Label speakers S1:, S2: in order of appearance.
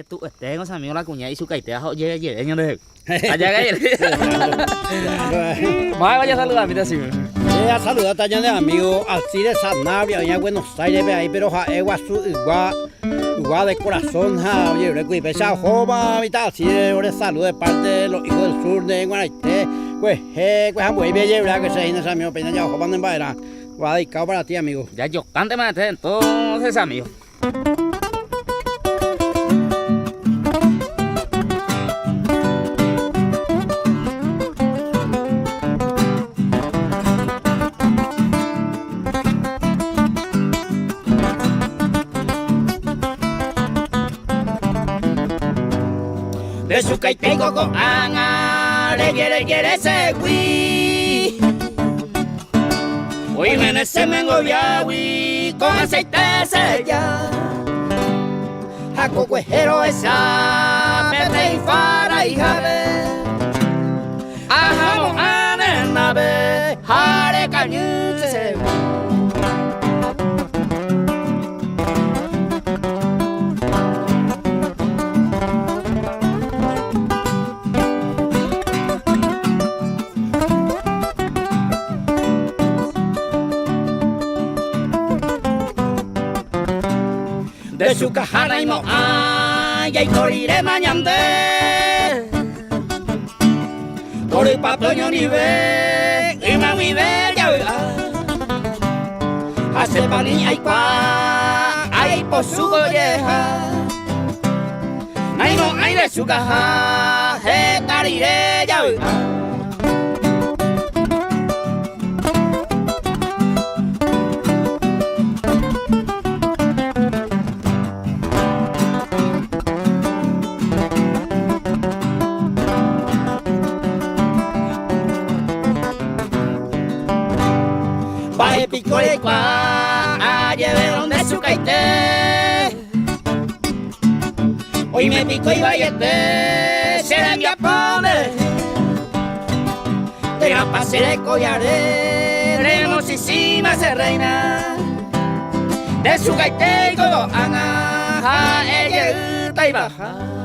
S1: Tú tengo amigos la cuñada y su caitea llega año de allá vaya a saludar mira así
S2: a saludar a de amigo así de Sanabria allá en Buenos Aires ahí pero igual de corazón oye recuí pesa joba mitad así de salud de parte de los hijos del sur de Guanaité pues muy bien llevar que se inicia amigo pena ya joban en baera va dedicado para ti amigo
S1: ya yo cante más entonces amigo de su caitengo con anga le quiere segui hoy me ese mengo yawi con aceite sella a cocuejero esa pete y fara y jave a jamón ane nave jare cañuche se de su cajara y moaya y corriré mañana por el papoño ni ve y mami bella hace panilla y pa ay por su golleja ay no ay de su caja cariré ya baje pico de cua, lleve donde su caité. Hoy me pico y vayete, se la envía a poner. Te la pasé de collaré, hermosísima se reina. De su caité y todo, anga, ella y baja.